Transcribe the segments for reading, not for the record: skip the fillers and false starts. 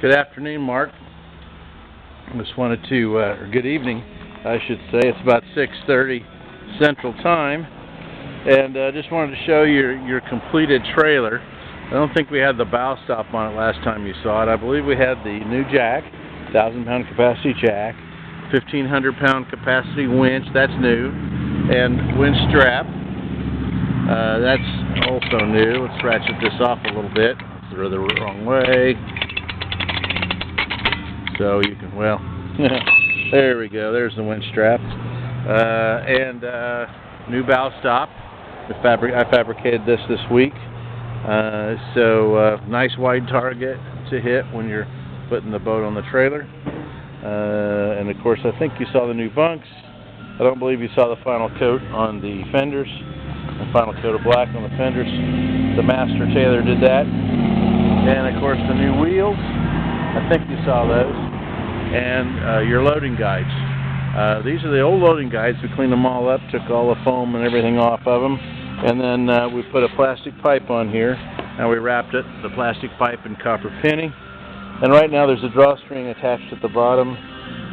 Good afternoon, Mark. I just wanted to, or good evening, I should say. It's about 6:30 Central Time, and just wanted to show your completed trailer. I don't think we had the bow stop on it last time you saw it. I believe we had the new jack, 1,000-pound capacity jack, 1,500-pound capacity winch, that's new, and winch strap. That's also new. Let's ratchet this off a little bit. Throw the wrong way. So you can, well, there we go. There's the winch strap. And new bow stop. I fabricated this week. So nice wide target to hit when you're putting the boat on the trailer. And of course, I think you saw the new bunks. I don't believe you saw the final coat on the fenders. The final coat of black on the fenders. The Master Tailor did that. And of course, the new wheels. I think you saw those. And your loading guides. These are the old loading guides. We cleaned them all up, took all the foam and everything off of them. And then we put a plastic pipe on here. And we wrapped it, the plastic pipe, in copper pinning. And right now there's a drawstring attached at the bottom.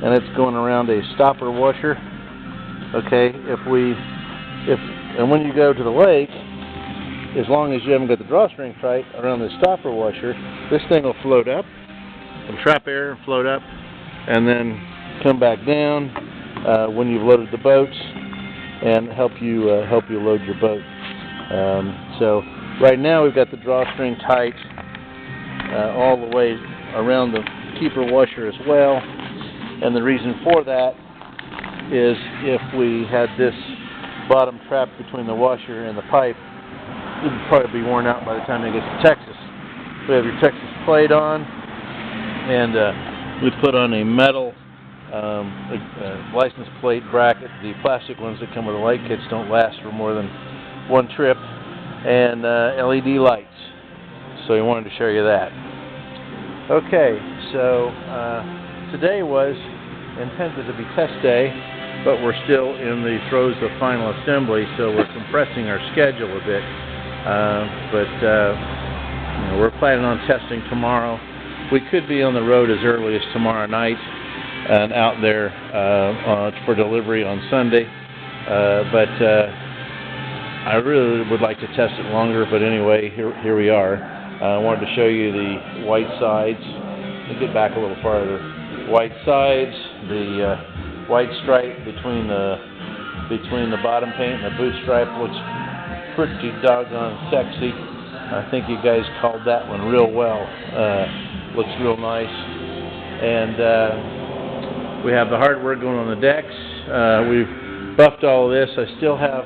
And it's going around a stopper washer. Okay, and when you go to the lake, as long as you haven't got the drawstring tight around the stopper washer, this thing will float up. It'll trap air and float up. And then come back down when you've loaded the boats and help you load your boat. So right now we've got the drawstring tight all the way around the keeper washer as well. And the reason for that is if we had this bottom trapped between the washer and the pipe, it would probably be worn out by the time it gets to Texas. We have your Texas plate on, and we put on a metal license plate bracket. The plastic ones that come with the light kits don't last for more than one trip, and LED lights. So we wanted to show you that. Okay, so today was intended to be test day, but we're still in the throes of final assembly, so we're compressing our schedule a bit. We're planning on testing tomorrow. We could be on the road as early as tomorrow night and out there for delivery on Sunday. I really would like to test it longer, but anyway, here we are. I wanted to show you the white sides. Let me get back a little farther. White sides, the white stripe between the bottom paint and the boot stripe looks pretty doggone sexy. I think you guys called that one real well. Looks real nice. And we have the hardware going on the decks. We've buffed all of this. I still have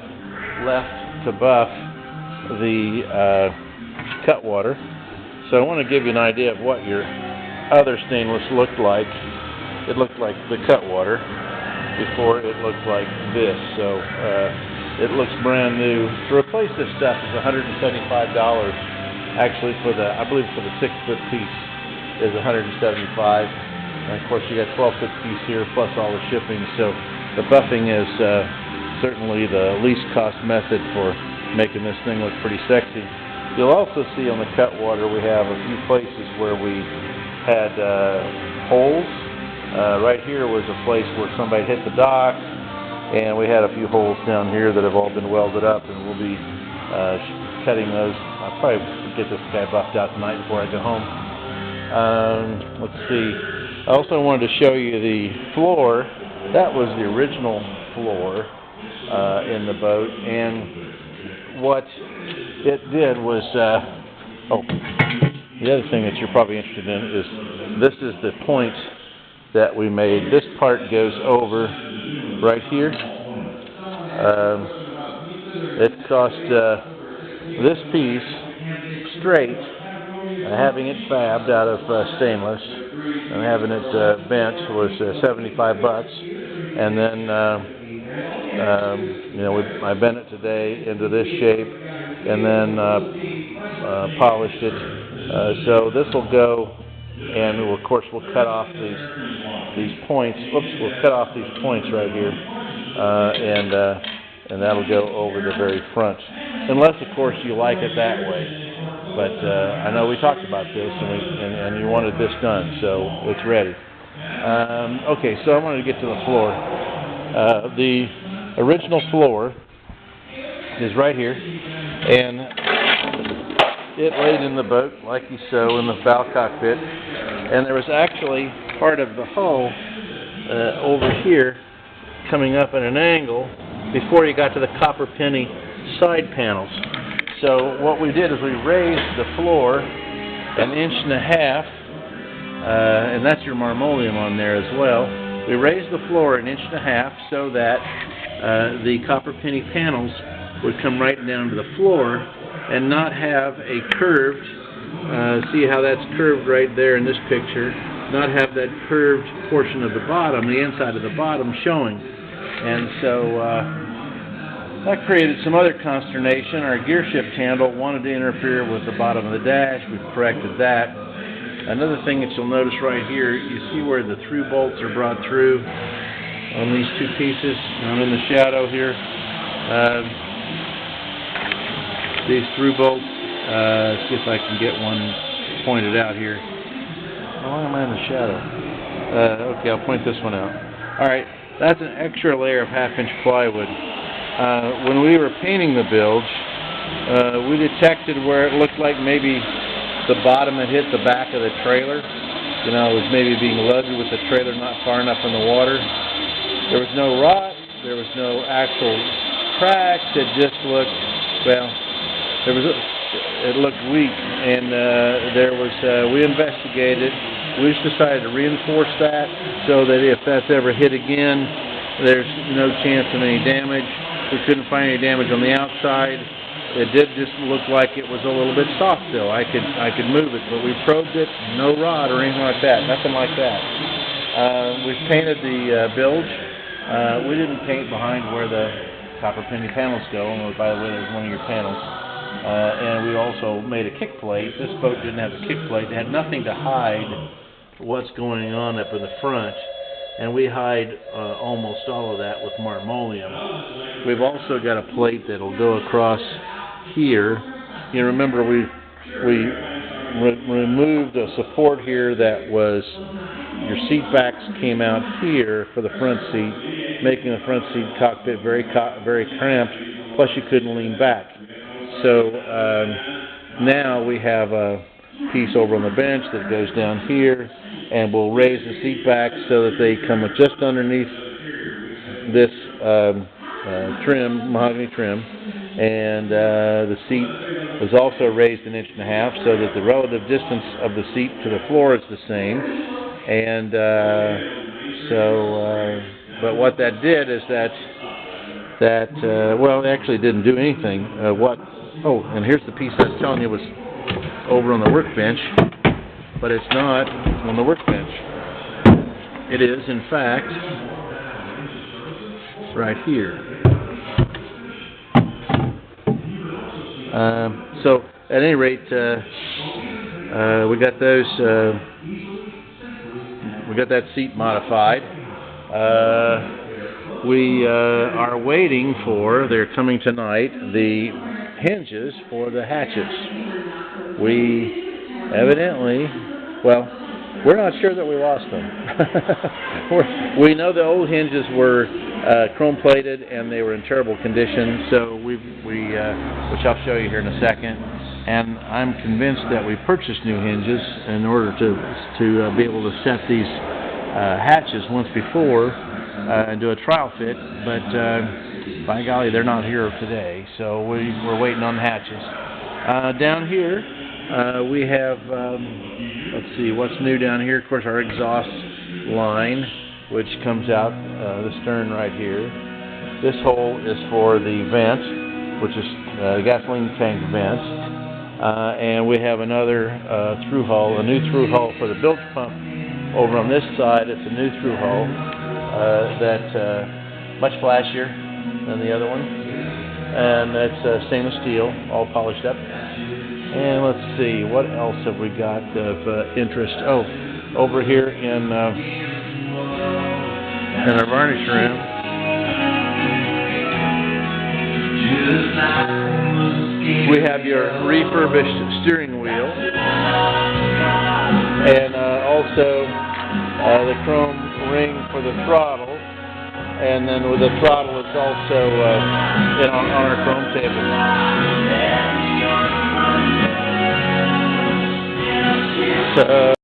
left to buff the cutwater. So I want to give you an idea of what your other stainless looked like. It looked like the cutwater before it looked like this. So it looks brand new. To replace this stuff is $175. Actually, I believe for the 6-foot piece is $175. And of course, you got 12-foot piece here plus all the shipping. So the buffing is certainly the least cost method for making this thing look pretty sexy. You'll also see on the cutwater we have a few places where we had holes. Right here was a place where somebody hit the dock, and we had a few holes down here that have all been welded up, and we'll be cutting those. I'll probably get this guy buffed out tonight before I go home. Let's see. I also wanted to show you the floor. That was the original floor in the boat, and what it did was, the other thing that you're probably interested in is this is the point that we made. This part goes over right here. It cost this piece straight, having it fabbed out of stainless and having it bent was $75. And then I bent it today into this shape and then polished it. So this will go, and of course we'll cut off these points. Oops, we'll cut off these points right here, and that'll go over the very front. Unless, of course, you like it that way. But I know we talked about this, and you wanted this done, so it's ready. Okay, so I wanted to get to the floor. The original floor is right here, and it laid in the boat like you saw in the bow cockpit, and there was actually part of the hull over here coming up at an angle before you got to the copper penny side panels. So what we did is we raised the floor 1.5 inches, and that's your marmoleum on there as well. We raised the floor 1.5 inches so that the copper penny panels would come right down to the floor and not have a curved, see how that's curved right there in this picture, not have that curved portion of the bottom, the inside of the bottom showing. And so that created some other consternation. Our gear shift handle wanted to interfere with the bottom of the dash. We've corrected that. Another thing that you'll notice right here, you see where the through bolts are brought through on these two pieces. I'm in the shadow here. These through bolts, see if I can get one pointed out here. Why am I in the shadow? Okay, I'll point this one out. Alright, that's an extra layer of 1/2 inch plywood. When we were painting the bilge, we detected where it looked like maybe the bottom had hit the back of the trailer. You know, it was maybe being loaded with the trailer not far enough in the water. There was no rot, there was no actual cracks, it just looked, well, it looked weak, and we investigated. We just decided to reinforce that so that if that's ever hit again, there's no chance of any damage. We couldn't find any damage on the outside. It did just look like it was a little bit soft still. I could move it, but we probed it, no rot or anything like that, nothing like that. We've painted the bilge. We didn't paint behind where the copper penny panels go, and by the way, there's one of your panels. And we also made a kick plate. This boat didn't have a kick plate. It had nothing to hide what's going on up in the front, and we hide almost all of that with marmoleum. We've also got a plate that'll go across here. You remember we removed a support here that was, your seat backs came out here for the front seat, making the front seat cockpit very cramped, plus you couldn't lean back. So now we have a piece over on the bench that goes down here, and we'll raise the seat back so that they come just underneath this trim, mahogany trim, and the seat was also raised 1.5 inches so that the relative distance of the seat to the floor is the same. And but what that did is well, it actually didn't do anything. Oh, and here's the piece I was telling you was over on the workbench, but it's not on the workbench. It is, in fact, right here. So, at any rate, we got those. We got that seat modified. We are waiting for, they're coming tonight, the hinges for the hatches. We evidently, well, we're not sure that we lost them. We know the old hinges were chrome plated and they were in terrible condition, so which I'll show you here in a second. And I'm convinced that we purchased new hinges in order to be able to set these hatches once before and do a trial fit, but by golly, they're not here today, so we're waiting on the hatches. Down here, we have, let's see, what's new down here? Of course, our exhaust line, which comes out the stern right here. This hole is for the vent, which is the gasoline tank vent. And we have another through hull, a new through hull for the bilge pump. Over on this side, it's a new through hull that's much flashier than the other one. And that's stainless steel, all polished up. And let's see, what else have we got of interest? Oh, over here in our varnish room, we have your refurbished steering wheel, and also the chrome ring for the throttle, and then with the throttle it's also on our chrome table. So